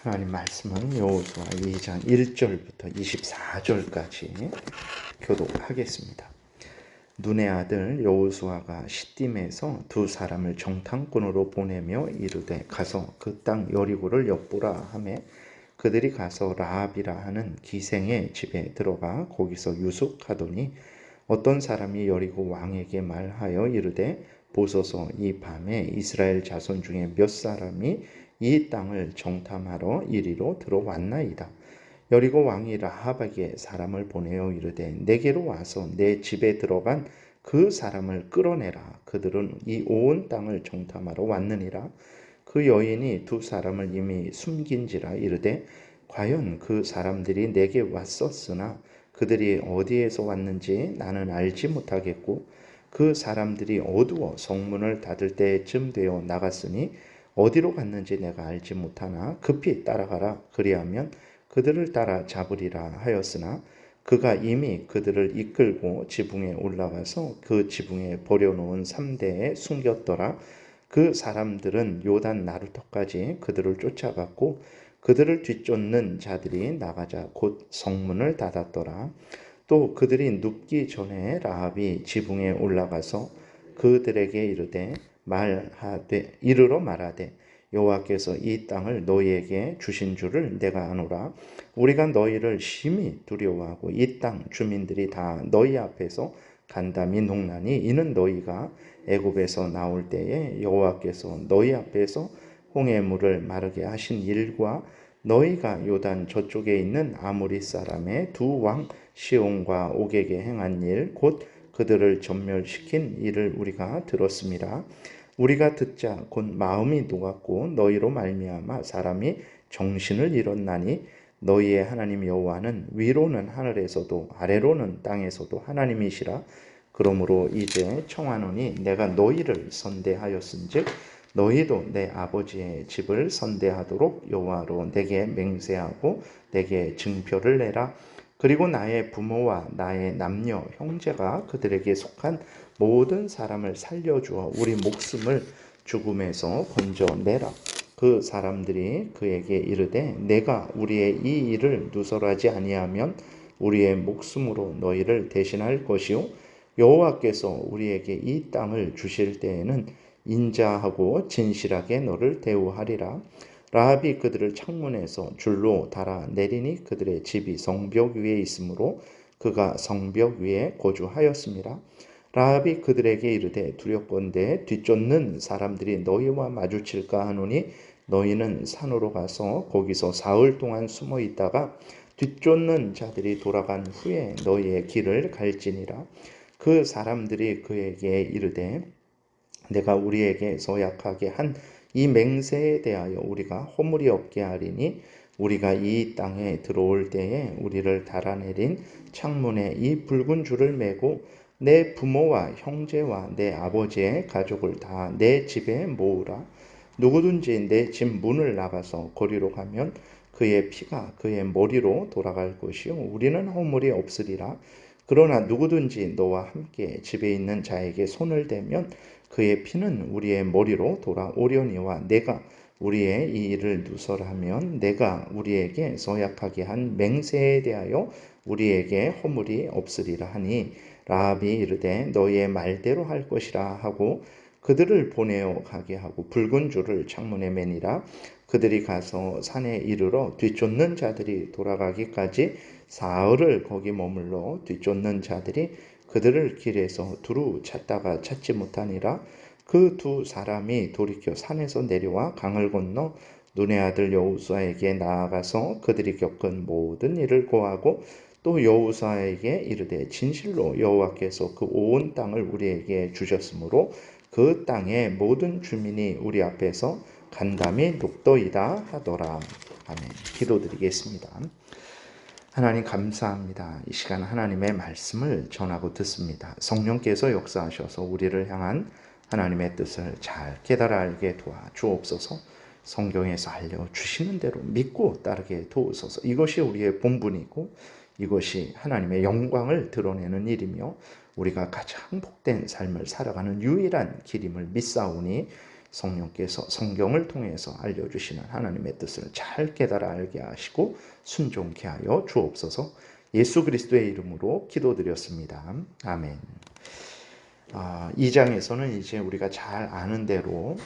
하나님 말씀은 여호수아 2장 1절부터 24절까지 교독하겠습니다. 눈의 아들 여호수아가 시딤에서 두 사람을 정탐꾼으로 보내며 이르되 가서 그 땅 여리고를 엿보라 하매 그들이 가서 라합이라 하는 기생의 집에 들어가 거기서 유숙하더니 어떤 사람이 여리고 왕에게 말하여 이르되 보소서 이 밤에 이스라엘 자손 중에 몇 사람이 이 땅을 정탐하러 이리로 들어왔나이다. 여리고 왕이 라합에게 사람을 보내어 이르되 내게로 와서 내 집에 들어간 그 사람을 끌어내라. 그들은 이 온 땅을 정탐하러 왔느니라. 그 여인이 두 사람을 이미 숨긴지라 이르되 과연 그 사람들이 내게 왔었으나 그들이 어디에서 왔는지 나는 알지 못하겠고 그 사람들이 어두워 성문을 닫을 때쯤 되어 나갔으니 어디로 갔는지 내가 알지 못하나 급히 따라가라. 그리하면 그들을 따라 잡으리라 하였으나 그가 이미 그들을 이끌고 지붕에 올라가서 그 지붕에 버려놓은 삼대에 숨겼더라. 그 사람들은 요단 나루터까지 그들을 쫓아갔고 그들을 뒤쫓는 자들이 나가자 곧 성문을 닫았더라. 또 그들이 눕기 전에 라합이 지붕에 올라가서 그들에게 이르러 말하되 여호와께서 이 땅을 너희에게 주신 줄을 내가 아노라. 우리가 너희를 심히 두려워하고 이 땅 주민들이 다 너희 앞에서 간담이 농나니 이는 너희가 애굽에서 나올 때에 여호와께서 너희 앞에서 홍해 물을 마르게 하신 일과 너희가 요단 저쪽에 있는 아모리 사람의 두 왕 시온과 옥에게 행한 일 곧 그들을 전멸시킨 일을 우리가 들었습니다. 우리가 듣자 곧 마음이 녹았고 너희로 말미암아 사람이 정신을 잃었나니 너희의 하나님 여호와는 위로는 하늘에서도 아래로는 땅에서도 하나님이시라. 그러므로 이제 청하노니 내가 너희를 선대하였은즉 너희도 내 아버지의 집을 선대하도록 여호와로 내게 맹세하고 내게 증표를 내라. 그리고 나의 부모와 나의 남녀 형제가 그들에게 속한 모든 사람을 살려주어 우리 목숨을 죽음에서 건져내라. 그 사람들이 그에게 이르되 내가 우리의 이 일을 누설하지 아니하면 우리의 목숨으로 너희를 대신할 것이요 여호와께서 우리에게 이 땅을 주실 때에는 인자하고 진실하게 너를 대우하리라. 라합이 그들을 창문에서 줄로 달아 내리니 그들의 집이 성벽 위에 있으므로 그가 성벽 위에 거주하였습니다. 라합이 그들에게 이르되 두렵건대 뒤쫓는 사람들이 너희와 마주칠까 하노니 너희는 산으로 가서 거기서 사흘 동안 숨어 있다가 뒤쫓는 자들이 돌아간 후에 너희의 길을 갈지니라. 그 사람들이 그에게 이르되 내가 우리에게 서약하게 한 이 맹세에 대하여 우리가 허물이 없게 하리니 우리가 이 땅에 들어올 때에 우리를 달아내린 창문에 이 붉은 줄을 매고 내 부모와 형제와 내 아버지의 가족을 다 내 집에 모으라. 누구든지 내 집 문을 나가서 거리로 가면 그의 피가 그의 머리로 돌아갈 것이요 우리는 허물이 없으리라. 그러나 누구든지 너와 함께 집에 있는 자에게 손을 대면 그의 피는 우리의 머리로 돌아오려니와 내가 우리의 이 일을 누설하면 내가 우리에게 서약하게 한 맹세에 대하여 우리에게 허물이 없으리라 하니 라합이 이르되 너희의 말대로 할 것이라 하고 그들을 보내어 가게 하고 붉은 줄을 창문에 매니라. 그들이 가서 산에 이르러 뒤쫓는 자들이 돌아가기까지 사흘을 거기 머물러 뒤쫓는 자들이 그들을 길에서 두루 찾다가 찾지 못하니라. 그 두 사람이 돌이켜 산에서 내려와 강을 건너 눈의 아들 여호수아에게 나아가서 그들이 겪은 모든 일을 고하고 또 여호수아에게 이르되 진실로 여호와께서 그 온 땅을 우리에게 주셨으므로 그 땅의 모든 주민이 우리 앞에서 간담이 녹더이다 하더라. 아멘. 기도드리겠습니다. 하나님 감사합니다. 이 시간 하나님의 말씀을 전하고 듣습니다. 성령께서 역사하셔서 우리를 향한 하나님의 뜻을 잘 깨달아 알게 도와주옵소서. 성경에서 알려주시는 대로 믿고 따르게 도우소서. 이것이 우리의 본분이고 이것이 하나님의 영광을 드러내는 일이며 우리가 가장 복된 삶을 살아가는 유일한 길임을 믿사오니 성령께서 성경을 통해서 알려주시는 하나님의 뜻을 잘 깨달아 알게 하시고 순종케 하여 주옵소서. 예수 그리스도의 이름으로 기도드렸습니다. 아멘. 2장에서는 이제 우리가 잘 아는 대로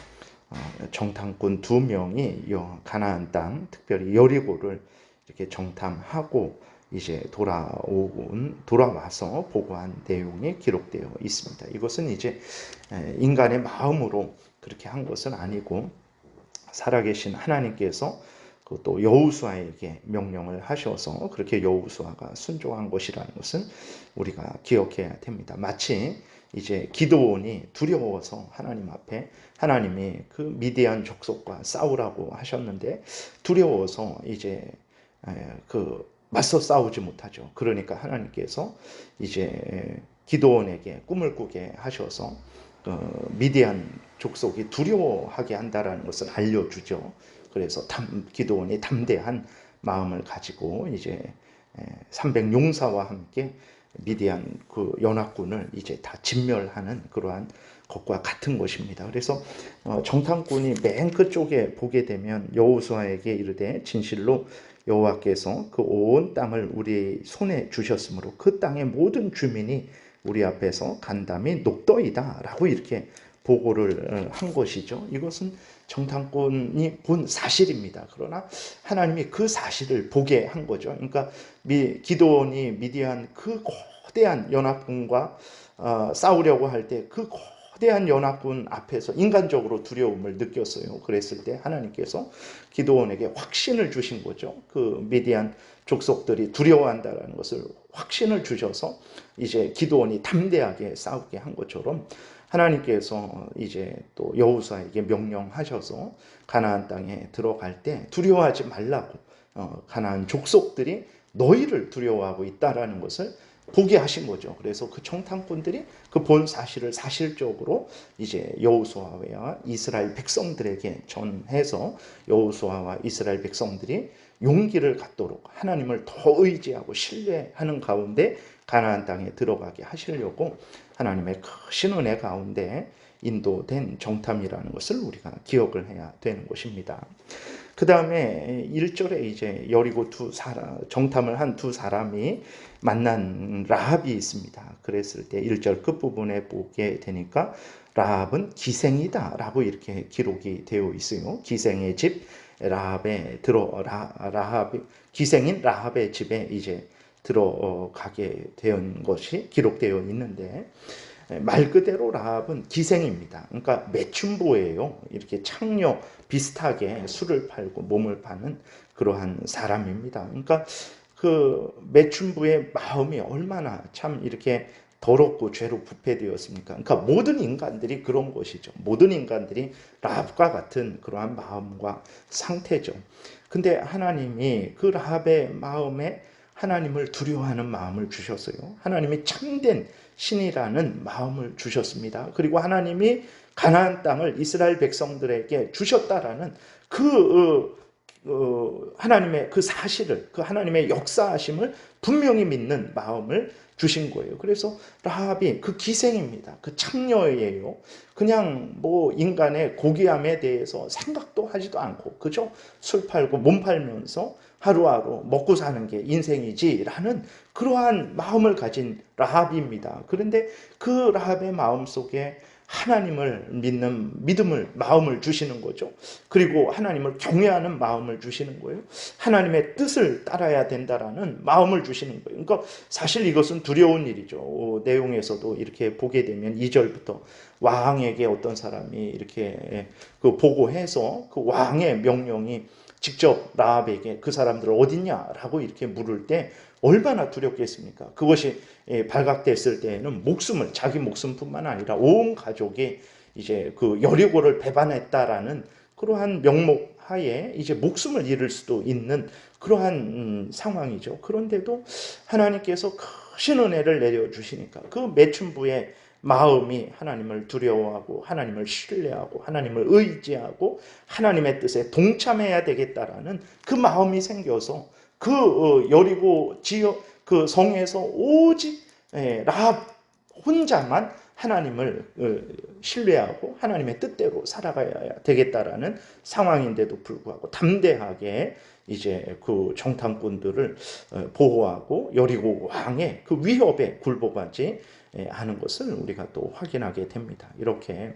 정탐꾼 2명이 가나안 땅, 특별히 여리고를 이렇게 정탐하고 이제 돌아와서 보고한 내용이 기록되어 있습니다. 이것은 이제 인간의 마음으로 그렇게 한 것은 아니고 살아계신 하나님께서 또 여호수아에게 명령을 하셔서 그렇게 여호수아가 순종한 것이라는 것은 우리가 기억해야 됩니다. 마치 이제 기드온이 두려워서 하나님 앞에 하나님이 그 미디안 족속과 싸우라고 하셨는데 두려워서 이제 맞서 싸우지 못하죠. 그러니까 하나님께서 이제 기드온에게 꿈을 꾸게 하셔서 미디안 족속이 두려워하게 한다라는 것을 알려주죠. 그래서 기드온이 담대한 마음을 가지고 이제 300용사와 함께 미디안 그 연합군을 이제 다 진멸하는 그러한 것과 같은 것입니다. 그래서 정탐꾼이 맨 끝쪽에 보게 되면 여호수아에게 이르되 진실로 여호와께서 그 온 땅을 우리 손에 주셨으므로 그 땅의 모든 주민이 우리 앞에서 간담이 녹더이다 라고 이렇게 보고를 한 것이죠. 이것은 정탐꾼이 본 사실입니다. 그러나 하나님이 그 사실을 보게 한 거죠. 그러니까 기드온이 미디안 그 거대한 연합군과 싸우려고 할 때 그 거대한 연합군 앞에서 인간적으로 두려움을 느꼈어요. 그랬을 때 하나님께서 기드온에게 확신을 주신 거죠. 그 미디안 족속들이 두려워한다는 것을 확신을 주셔서 이제 기드온이 담대하게 싸우게 한 것처럼 하나님께서 이제 또 여호수아에게 명령하셔서 가나안 땅에 들어갈 때 두려워하지 말라고 가나안 족속들이 너희를 두려워하고 있다라는 것을 보게 하신 거죠. 그래서 그 정탐꾼들이 그 본 사실을 사실적으로 이제 여호수아와 이스라엘 백성들에게 전해서 여호수아와 이스라엘 백성들이 용기를 갖도록 하나님을 더 의지하고 신뢰하는 가운데 가나안 땅에 들어가게 하시려고 하나님의 크신 은혜 가운데 인도된 정탐이라는 것을 우리가 기억을 해야 되는 것입니다. 그 다음에 1절에 이제 여리고 정탐을 한 두 사람이 만난 라합이 있습니다. 그랬을 때 1절 끝부분에 보게 되니까 라합은 기생이다 라고 이렇게 기록이 되어 있어요. 기생의 집 기생인 라합의 집에 이제 들어가게 된 것이 기록되어 있는데 말 그대로 라합은 기생입니다. 그러니까 매춘부예요. 이렇게 창녀 비슷하게 술을 팔고 몸을 파는 그러한 사람입니다. 그러니까 그 매춘부의 마음이 얼마나 참 이렇게 더럽고 죄로 부패되었습니까? 그러니까 모든 인간들이 그런 것이죠. 모든 인간들이 라합과 같은 그러한 마음과 상태죠. 근데 하나님이 그 라합의 마음에 하나님을 두려워하는 마음을 주셨어요. 하나님이 참된 신이라는 마음을 주셨습니다. 그리고 하나님이 가나안 땅을 이스라엘 백성들에게 주셨다라는 하나님의 그 사실을, 그 하나님의 역사하심을 분명히 믿는 마음을 주신 거예요. 그래서 라합이 그 기생입니다. 그 창녀예요. 그냥 뭐 인간의 고귀함에 대해서 생각도 하지도 않고 그죠? 술 팔고 몸 팔면서 하루하루 먹고 사는 게 인생이지라는 그러한 마음을 가진 라합입니다. 그런데 그 라합의 마음속에 하나님을 믿는 마음을 주시는 거죠. 그리고 하나님을 경외하는 마음을 주시는 거예요. 하나님의 뜻을 따라야 된다라는 마음을 주시는 거예요. 그러니까 사실 이것은 두려운 일이죠. 내용에서도 이렇게 보게 되면 2절부터 왕에게 어떤 사람이 이렇게 보고해서 그 왕의 명령이 직접 라합에게 그 사람들 어딨냐라고 이렇게 물을 때 얼마나 두렵겠습니까? 그것이 발각됐을 때에는 자기 목숨뿐만 아니라 온 가족이 이제 그 여리고를 배반했다라는 그러한 명목 하에 이제 목숨을 잃을 수도 있는 그러한 상황이죠. 그런데도 하나님께서 크신 은혜를 내려주시니까 그 매춘부의 마음이 하나님을 두려워하고 하나님을 신뢰하고 하나님을 의지하고 하나님의 뜻에 동참해야 되겠다라는 그 마음이 생겨서 그 여리고 지역 그 성에서 오직 라합 혼자만 하나님을 신뢰하고 하나님의 뜻대로 살아가야 되겠다라는 상황인데도 불구하고 담대하게 이제 그 정탐꾼들을 보호하고 여리고 왕의 그 위협에 굴복하지 하는 것을 우리가 또 확인하게 됩니다. 이렇게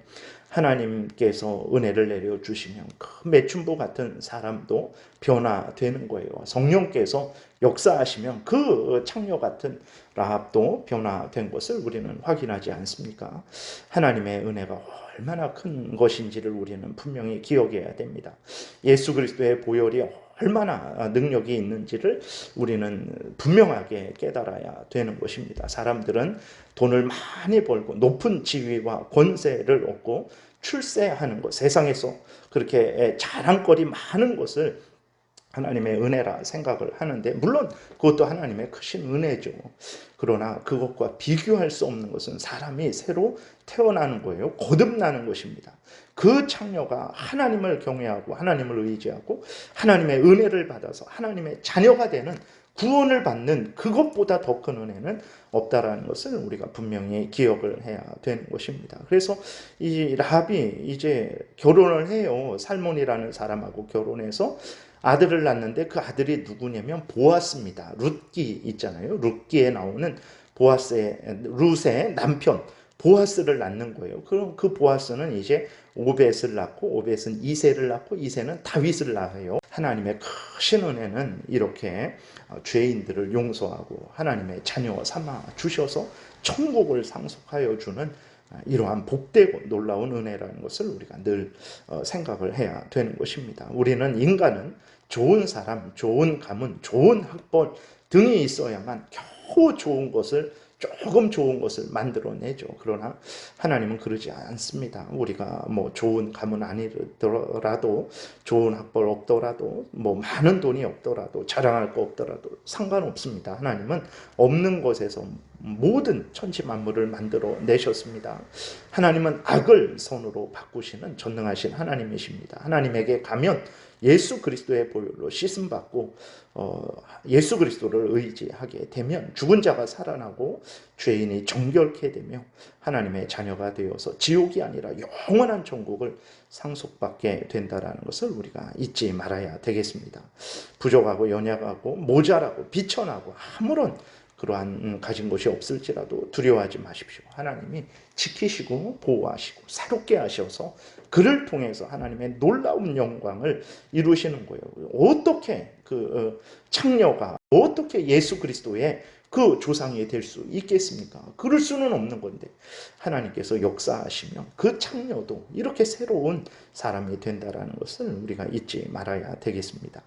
하나님께서 은혜를 내려주시면 그 매춘부 같은 사람도 변화되는 거예요. 성령께서 역사하시면 그 창녀 같은 라합도 변화된 것을 우리는 확인하지 않습니까? 하나님의 은혜가 얼마나 큰 것인지를 우리는 분명히 기억해야 됩니다. 예수 그리스도의 보혈이 얼마나 능력이 있는지를 우리는 분명하게 깨달아야 되는 것입니다. 사람들은 돈을 많이 벌고 높은 지위와 권세를 얻고 출세하는 것, 세상에서 그렇게 자랑거리 많은 것을 하나님의 은혜라 생각을 하는데, 물론 그것도 하나님의 크신 은혜죠. 그러나 그것과 비교할 수 없는 것은 사람이 새로 태어나는 거예요. 거듭나는 것입니다. 그 창녀가 하나님을 경외하고 하나님을 의지하고 하나님의 은혜를 받아서 하나님의 자녀가 되는, 구원을 받는 그것보다 더 큰 은혜는 없다라는 것을 우리가 분명히 기억을 해야 되는 것입니다. 그래서 이 라합이 이제 결혼을 해요. 살몬이라는 사람하고 결혼해서 아들을 낳는데 그 아들이 누구냐면 보아스입니다. 룻기 있잖아요. 룻기에 나오는 룻의 남편 보아스를 낳는 거예요. 그럼 그 보아스는 이제 오벳을 낳고, 오벳은 이새를 낳고, 이새는 다윗을 낳아요. 하나님의 크신 은혜는 이렇게 죄인들을 용서하고 하나님의 자녀 삼아 주셔서 천국을 상속하여 주는 이러한 복되고 놀라운 은혜라는 것을 우리가 늘 생각을 해야 되는 것입니다. 인간은 좋은 사람, 좋은 가문, 좋은 학벌 등이 있어야만 겨우 조금 좋은 것을 만들어내죠. 그러나 하나님은 그러지 않습니다. 우리가 뭐 좋은 가문 아니더라도, 좋은 학벌 없더라도, 뭐 많은 돈이 없더라도, 자랑할 거 없더라도 상관없습니다. 하나님은 없는 것에서 모든 천지 만물을 만들어 내셨습니다. 하나님은 악을 선으로 바꾸시는 전능하신 하나님이십니다. 하나님에게 가면 예수 그리스도의 보혈로 씻음받고 예수 그리스도를 의지하게 되면 죽은 자가 살아나고 죄인이 정결케 되며 하나님의 자녀가 되어서 지옥이 아니라 영원한 천국을 상속받게 된다는 것을 우리가 잊지 말아야 되겠습니다. 부족하고 연약하고 모자라고 비천하고 아무런 그러한 가진 것이 없을지라도 두려워하지 마십시오. 하나님이 지키시고 보호하시고 새롭게 하셔서 그를 통해서 하나님의 놀라운 영광을 이루시는 거예요. 어떻게 그 창녀가 어떻게 예수 그리스도의 그 조상이 될 수 있겠습니까? 그럴 수는 없는 건데 하나님께서 역사하시면 그 창녀도 이렇게 새로운 사람이 된다라는 것을 우리가 잊지 말아야 되겠습니다.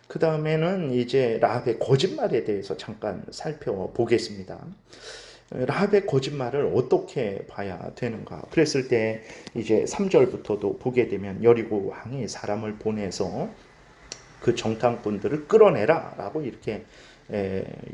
그 다음에는 이제 라합의 거짓말에 대해서 잠깐 살펴보겠습니다. 라합의 거짓말을 어떻게 봐야 되는가? 그랬을 때 이제 3절부터도 보게 되면 여리고 왕이 사람을 보내서 그 정탐꾼들을 끌어내라 라고 이렇게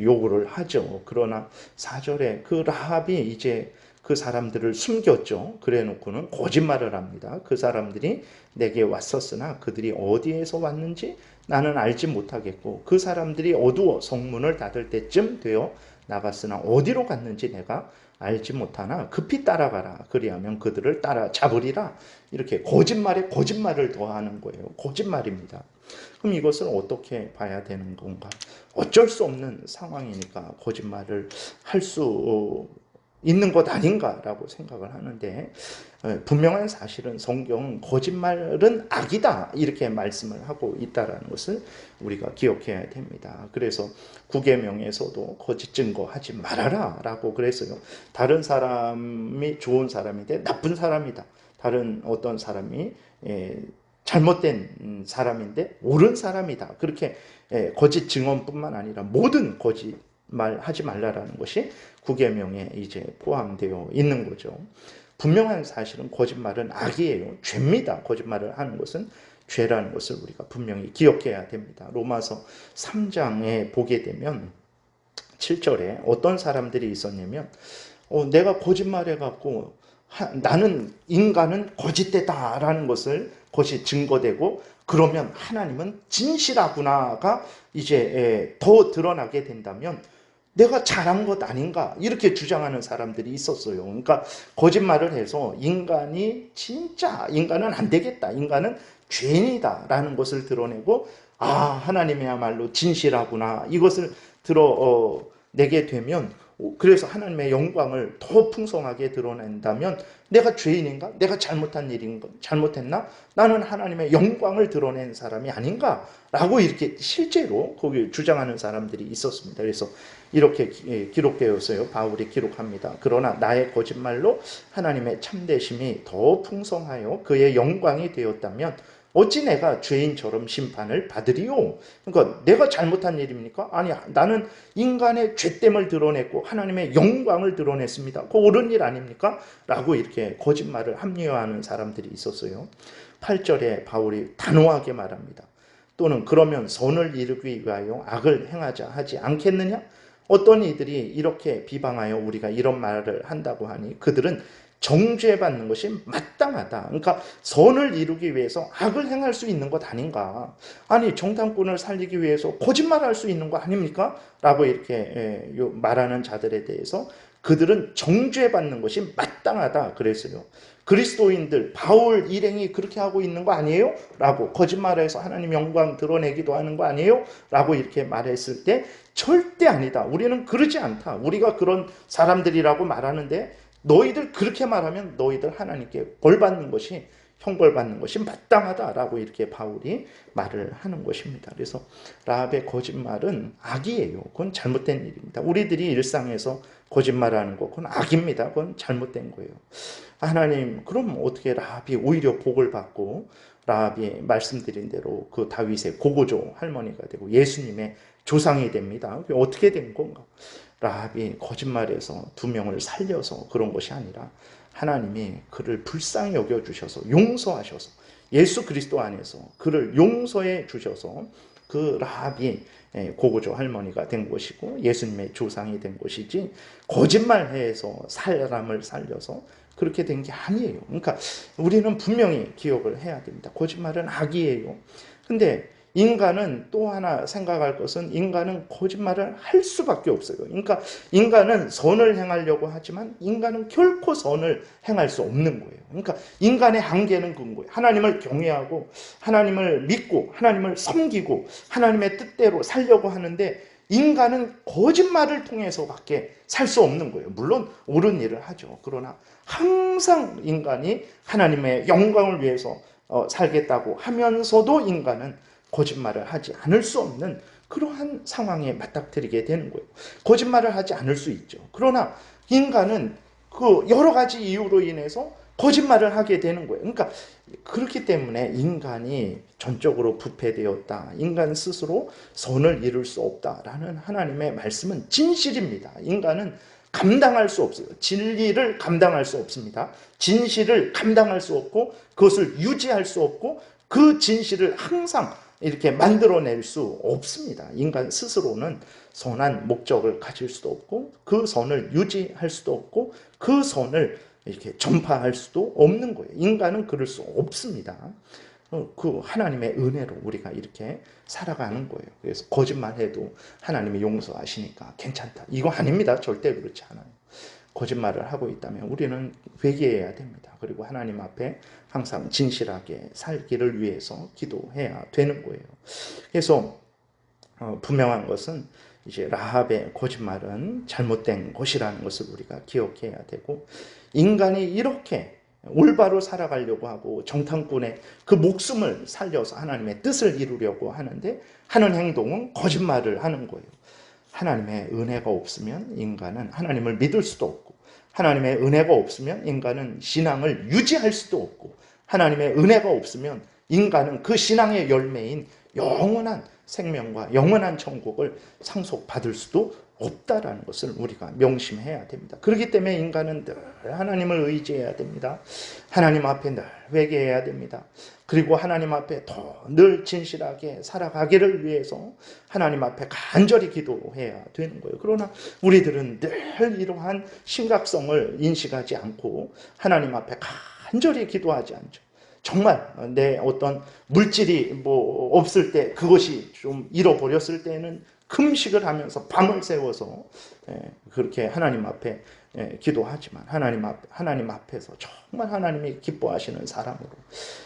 요구를 하죠. 그러나 4절에 그 라합이 이제 그 사람들을 숨겼죠. 그래 놓고는 거짓말을 합니다. 그 사람들이 내게 왔었으나 그들이 어디에서 왔는지 나는 알지 못하겠고 그 사람들이 어두워 성문을 닫을 때쯤 되어 나갔으나 어디로 갔는지 내가 알지 못하나 급히 따라가라. 그리하면 그들을 따라잡으리라. 이렇게 거짓말에 거짓말을 더하는 거예요. 거짓말입니다. 그럼 이것을 어떻게 봐야 되는 건가? 어쩔 수 없는 상황이니까 거짓말을 할 수 있는 것 아닌가라고 생각을 하는데, 분명한 사실은 성경은 거짓말은 악이다 이렇게 말씀을 하고 있다는 것을 우리가 기억해야 됩니다. 그래서 구계명에서도 거짓 증거하지 말아라 라고 그랬어요. 다른 사람이 좋은 사람인데 나쁜 사람이다. 다른 어떤 사람이 잘못된 사람인데 옳은 사람이다. 그렇게 거짓 증언뿐만 아니라 모든 거짓말 하지 말라라는 것이 구계명에 이제 포함되어 있는 거죠. 분명한 사실은 거짓말은 악이에요. 죄입니다. 거짓말을 하는 것은 죄라는 것을 우리가 분명히 기억해야 됩니다. 로마서 3장에 보게 되면 7절에 어떤 사람들이 있었냐면 내가 거짓말해갖고 나는 인간은 거짓되다라는 것이 증거되고 그러면 하나님은 진실하구나가 이제 더 드러나게 된다면 내가 잘한 것 아닌가 이렇게 주장하는 사람들이 있었어요. 그러니까 거짓말을 해서 인간이 진짜 인간은 안 되겠다, 인간은 죄인이다 라는 것을 드러내고, 하나님이야말로 진실하구나 이것을 드러내게 되면, 그래서 하나님의 영광을 더 풍성하게 드러낸다면 내가 죄인인가? 내가 잘못한 일인가? 잘못했나? 나는 하나님의 영광을 드러낸 사람이 아닌가? 라고 이렇게 실제로 거기 주장하는 사람들이 있었습니다. 그래서 이렇게 기록되어 있어요. 바울이 기록합니다. 그러나 나의 거짓말로 하나님의 참되심이 더 풍성하여 그의 영광이 되었다면 어찌 내가 죄인처럼 심판을 받으리요? 그러니까 내가 잘못한 일입니까? 아니, 나는 인간의 죄됨을 드러냈고 하나님의 영광을 드러냈습니다. 그 옳은 일 아닙니까? 라고 이렇게 거짓말을 합리화하는 사람들이 있었어요. 8절에 바울이 단호하게 말합니다. 또는 그러면 선을 이루기 위하여 악을 행하자 하지 않겠느냐? 어떤 이들이 이렇게 비방하여 우리가 이런 말을 한다고 하니 그들은 정죄받는 것이 마땅하다. 그러니까 선을 이루기 위해서 악을 행할 수 있는 것 아닌가? 아니, 정탐꾼을 살리기 위해서 거짓말할 수 있는 거 아닙니까? 라고 이렇게 말하는 자들에 대해서 그들은 정죄받는 것이 마땅하다 그랬어요. 그리스도인들, 바울 일행이 그렇게 하고 있는 거 아니에요? 라고, 거짓말해서 하나님 영광 드러내기도 하는 거 아니에요? 라고 이렇게 말했을 때 절대 아니다. 우리는 그러지 않다. 우리가 그런 사람들이라고 말하는데 너희들 그렇게 말하면 너희들 하나님께 벌받는 것이, 형벌받는 것이 마땅하다라고 이렇게 바울이 말을 하는 것입니다. 그래서 라합의 거짓말은 악이에요. 그건 잘못된 일입니다. 우리들이 일상에서 거짓말하는 것, 그건 악입니다. 그건 잘못된 거예요. 하나님, 그럼 어떻게 라합이 오히려 복을 받고 라합이 말씀드린 대로 그 다윗의 고고조 할머니가 되고 예수님의 조상이 됩니다. 그게 어떻게 된 건가? 라합이 거짓말해서 2명을 살려서 그런 것이 아니라 하나님이 그를 불쌍히 여겨주셔서 용서하셔서 예수 그리스도 안에서 그를 용서해 주셔서 그 라합이 고고조 할머니가 된 것이고 예수님의 조상이 된 것이지, 거짓말해서 사람을 살려서 그렇게 된 게 아니에요. 그러니까 우리는 분명히 기억을 해야 됩니다. 거짓말은 악이에요. 근데 인간은 또 하나 생각할 것은 인간은 거짓말을 할 수밖에 없어요. 그러니까 인간은 선을 행하려고 하지만 인간은 결코 선을 행할 수 없는 거예요. 그러니까 인간의 한계는 그런 거예요. 하나님을 경외하고 하나님을 믿고 하나님을 섬기고 하나님의 뜻대로 살려고 하는데 인간은 거짓말을 통해서밖에 살 수 없는 거예요. 물론 옳은 일을 하죠. 그러나 항상 인간이 하나님의 영광을 위해서 살겠다고 하면서도 인간은 거짓말을 하지 않을 수 없는 그러한 상황에 맞닥뜨리게 되는 거예요. 거짓말을 하지 않을 수 있죠. 그러나 인간은 그 여러 가지 이유로 인해서 거짓말을 하게 되는 거예요. 그러니까 그렇기 때문에 인간이 전적으로 부패되었다, 인간 스스로 선을 이룰 수 없다라는 하나님의 말씀은 진실입니다. 인간은 감당할 수 없어요. 진리를 감당할 수 없습니다. 진실을 감당할 수 없고 그것을 유지할 수 없고 그 진실을 항상 이렇게 만들어낼 수 없습니다. 인간 스스로는 선한 목적을 가질 수도 없고 그 선을 유지할 수도 없고 그 선을 이렇게 전파할 수도 없는 거예요. 인간은 그럴 수 없습니다. 그 하나님의 은혜로 우리가 이렇게 살아가는 거예요. 그래서 거짓말해도 하나님이 용서하시니까 괜찮다, 이거 아닙니다. 절대 그렇지 않아요. 거짓말을 하고 있다면 우리는 회개해야 됩니다. 그리고 하나님 앞에 항상 진실하게 살기를 위해서 기도해야 되는 거예요. 그래서 분명한 것은 이제 라합의 거짓말은 잘못된 것이라는 것을 우리가 기억해야 되고, 인간이 이렇게 올바로 살아가려고 하고 정탐꾼의 그 목숨을 살려서 하나님의 뜻을 이루려고 하는데 하는 행동은 거짓말을 하는 거예요. 하나님의 은혜가 없으면 인간은 하나님을 믿을 수도 없고, 하나님의 은혜가 없으면 인간은 신앙을 유지할 수도 없고, 하나님의 은혜가 없으면 인간은 그 신앙의 열매인 영원한 생명과 영원한 천국을 상속받을 수도 없다라는 것을 우리가 명심해야 됩니다. 그렇기 때문에 인간은 늘 하나님을 의지해야 됩니다. 하나님 앞에 늘 회개해야 됩니다. 그리고 하나님 앞에 더 늘 진실하게 살아가기를 위해서 하나님 앞에 간절히 기도해야 되는 거예요. 그러나 우리들은 늘 이러한 심각성을 인식하지 않고 하나님 앞에 간절히 기도하지 않죠. 정말 내 어떤 물질이 뭐 없을 때, 그것이 좀 잃어버렸을 때는 금식을 하면서 밤을 새워서 그렇게 하나님 앞에 기도하지만 하나님 앞에서 정말 하나님이 기뻐하시는 사람으로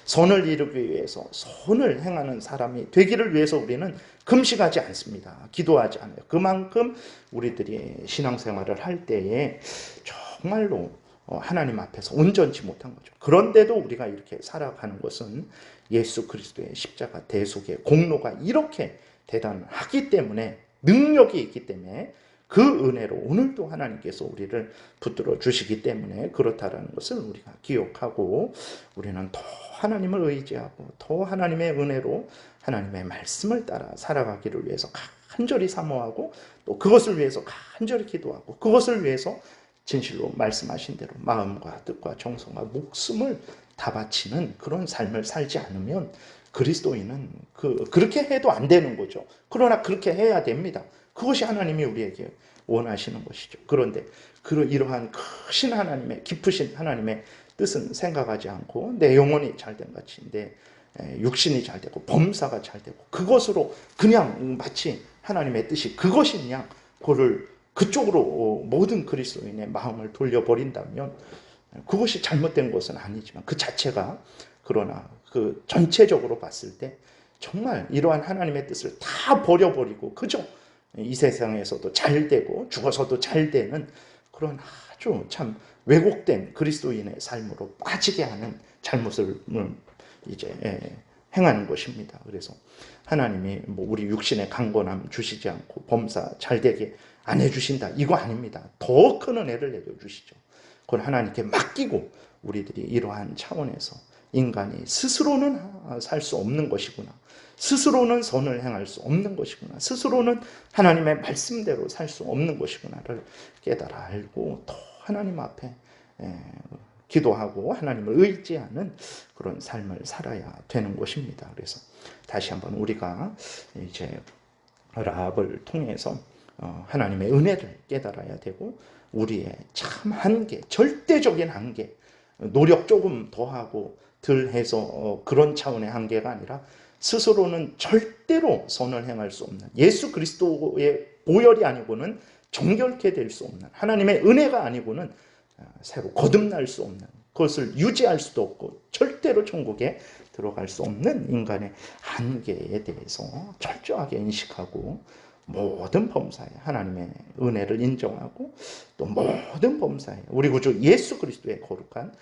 선을 이루기 위해서 선을 행하는 사람이 되기를 위해서 우리는 금식하지 않습니다. 기도하지 않아요. 그만큼 우리들이 신앙생활을 할 때에 정말로 하나님 앞에서 온전치 못한 거죠. 그런데도 우리가 이렇게 살아가는 것은 예수 그리스도의 십자가 대속의 공로가 이렇게 대단하기 때문에, 능력이 있기 때문에, 그 은혜로 오늘도 하나님께서 우리를 붙들어 주시기 때문에 그렇다라는 것을 우리가 기억하고, 우리는 더 하나님을 의지하고 더 하나님의 은혜로 하나님의 말씀을 따라 살아가기를 위해서 간절히 사모하고, 또 그것을 위해서 간절히 기도하고, 그것을 위해서 진실로 말씀하신 대로 마음과 뜻과 정성과 목숨을 다 바치는 그런 삶을 살지 않으면 그리스도인은 그렇게 해도 안 되는 거죠. 그러나 그렇게 해야 됩니다. 그것이 하나님이 우리에게 원하시는 것이죠. 그런데 이러한 크신 하나님의, 깊으신 하나님의 뜻은 생각하지 않고 내 영혼이 잘된 같이 내 육신이 잘되고 범사가 잘되고 그것으로 그냥 마치 하나님의 뜻이 그것이냐, 그쪽으로 모든 그리스도인의 마음을 돌려버린다면 그것이 잘못된 것은 아니지만 그 자체가, 그러나 그 전체적으로 봤을 때 정말 이러한 하나님의 뜻을 다 버려버리고 그저 이 세상에서도 잘되고 죽어서도 잘되는 그런 아주 참 왜곡된 그리스도인의 삶으로 빠지게 하는 잘못을 이제 행하는 것입니다. 그래서 하나님이 우리 육신의 강건함 주시지 않고 범사 잘되게 안 해주신다, 이거 아닙니다. 더 큰 은혜를 내려주시죠. 그건 하나님께 맡기고 우리들이 이러한 차원에서 인간이 스스로는 살 수 없는 것이구나, 스스로는 선을 행할 수 없는 것이구나, 스스로는 하나님의 말씀대로 살 수 없는 것이구나를 깨달아 알고 더 하나님 앞에 기도하고 하나님을 의지하는 그런 삶을 살아야 되는 것입니다. 그래서 다시 한번 우리가 이제 라합을 통해서 하나님의 은혜를 깨달아야 되고, 우리의 참 한계, 절대적인 한계, 노력 조금 더하고 덜 해서 그런 차원의 한계가 아니라 스스로는 절대로 선을 행할 수 없는, 예수 그리스도의 보혈이 아니고는 정결케 될 수 없는, 하나님의 은혜가 아니고는 새로 거듭날 수 없는, 그것을 유지할 수도 없고 절대로 천국에 들어갈 수 없는 인간의 한계에 대해서 철저하게 인식하고, 모든 범사에 하나님의 은혜를 인정하고, 또 모든 범사에 우리 구주 예수 그리스도의 거룩한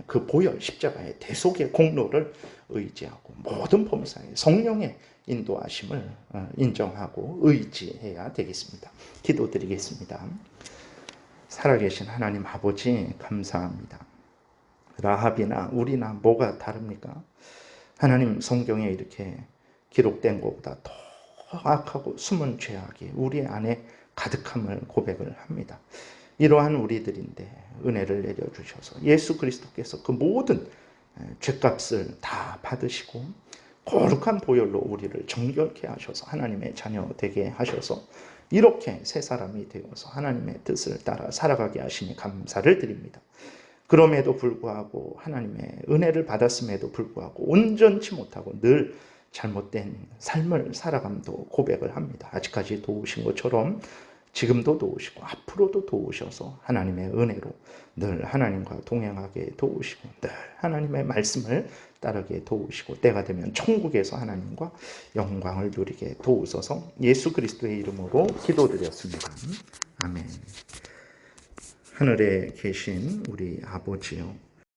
그 보혈 십자가의 대속의 공로를 의지하고, 모든 범사에 성령의 인도하심을 인정하고 의지해야 되겠습니다. 기도드리겠습니다. 살아계신 하나님 아버지, 감사합니다. 라합이나 우리나 뭐가 다릅니까? 하나님, 성경에 이렇게 기록된 것보다 더 악하고 숨은 죄악이 우리 안에 가득함을 고백을 합니다. 이러한 우리들인데 은혜를 내려주셔서 예수 그리스도께서 그 모든 죄값을 다 받으시고 거룩한 보혈로 우리를 정결케 하셔서 하나님의 자녀 되게 하셔서 이렇게 새 사람이 되어서 하나님의 뜻을 따라 살아가게 하시니 감사를 드립니다. 그럼에도 불구하고, 하나님의 은혜를 받았음에도 불구하고 온전치 못하고 늘 잘못된 삶을 살아감도 고백을 합니다. 아직까지 도우신 것처럼 지금도 도우시고 앞으로도 도우셔서 하나님의 은혜로 늘 하나님과 동행하게 도우시고, 늘 하나님의 말씀을 따르게 도우시고, 때가 되면 천국에서 하나님과 영광을 누리게 도우소서. 예수 그리스도의 이름으로 기도드렸습니다. 아멘. 하늘에 계신 우리 아버지요,